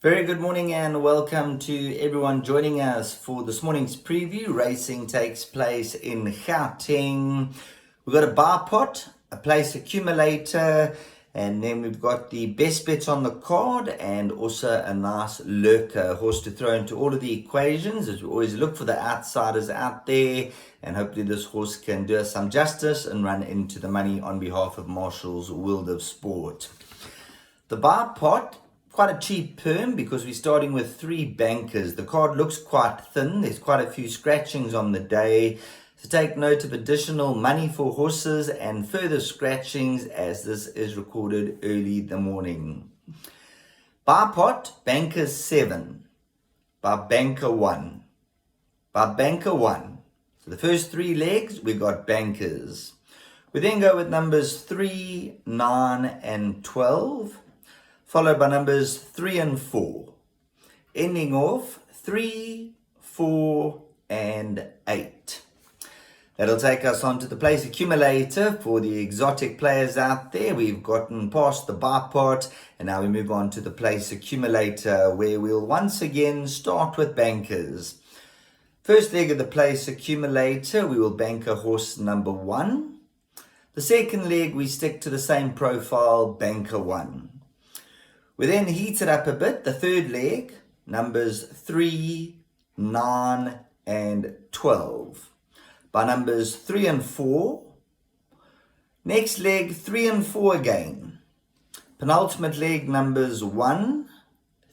Very good morning and welcome to everyone joining us for this morning's preview. Racing takes place in Gauteng. We've got a bar pot, a place accumulator, and then we've got the best bets on the card and also a nice lurker horse to throw into all of the equations, as we always look for the outsiders out there, and hopefully this horse can do us some justice and run into the money on behalf of Marshall's World of Sport. The bar pot, quite a cheap perm because we're starting with 3 bankers. The card looks quite thin. There's quite a few scratchings on the day. So take note of additional money for horses and further scratchings as this is recorded early the morning. Bar pot, banker 7. By banker 1. By banker 1. So the first 3 legs, we got bankers. We then go with numbers 3, 9 and 12. Followed by numbers 3 and 4, ending off 3, 4, and 8. That'll take us on to the place accumulator for the exotic players out there. We've gotten past the bar pot, and now we move on to the place accumulator, where we'll once again start with bankers. First leg of the place accumulator, we will banker horse number 1. The second leg, we stick to the same profile, banker 1. We then heat it up a bit. The third leg, numbers 3, 9, and 12. By numbers 3 and 4. Next leg, 3 and 4 again. Penultimate leg, numbers 1,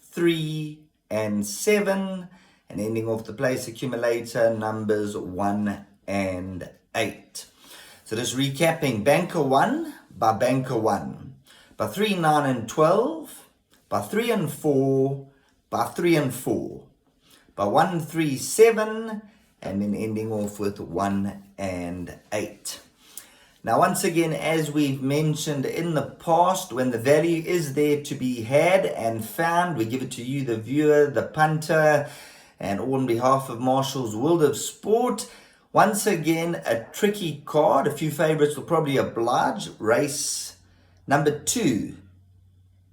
3, and 7. And ending off the place accumulator, numbers 1 and 8. So just recapping, banker 1 by banker 1. By 3, 9, and 12. By 3 and 4, by 3 and 4, by 1, 3, 7, and then ending off with 1 and 8. Now, once again, as we've mentioned in the past, when the value is there to be had and found, we give it to you, the viewer, the punter, and all on behalf of Marshall's World of Sport. Once again, a tricky card. A few favorites will probably oblige. Race number 2.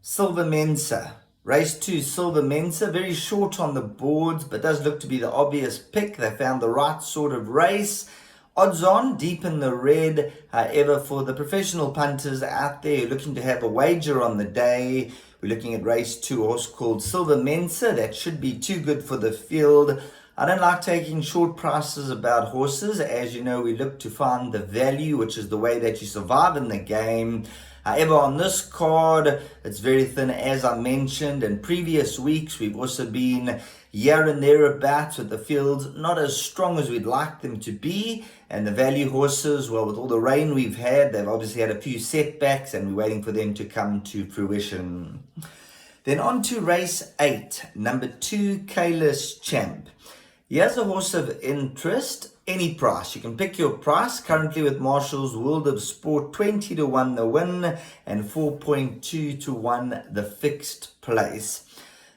Silver Mensa. Race 2, Silver Mensa. Very short on the boards, but does look to be the obvious pick. They found the right sort of race. Odds on, deep in the red. However, for the professional punters out there looking to have a wager on the day, we're looking at race 2, a horse called Silver Mensa. That should be too good for the field. I don't like taking short prices about horses. As you know, we look to find the value, which is the way that you survive in the game. However, on this card, it's very thin, as I mentioned. In previous weeks, we've also been here and thereabouts with the fields not as strong as we'd like them to be. And the value horses, well, with all the rain we've had, they've obviously had a few setbacks, and we're waiting for them to come to fruition. Then on to race 8, number 2, Kalis Champ. Here's a horse of interest. Any price. You can pick your price. Currently with Marshall's World of Sport, 20 to 1 the win and 4.2 to 1 the fixed place.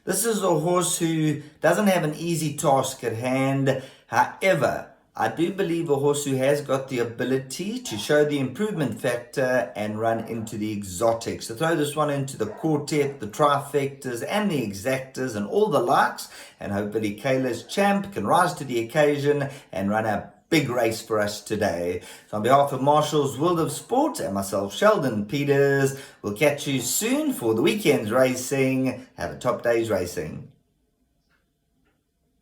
This is a horse who doesn't have an easy task at hand. However, I do believe a horse who has got the ability to show the improvement factor and run into the exotics. So throw this one into the quartet, the trifectas and the exactas and all the likes, and hopefully Kalis Champ can rise to the occasion and run a big race for us today. So on behalf of Marshall's World of Sport and myself, Sheldon Peters, we'll catch you soon for the weekend's racing. Have a top day's racing.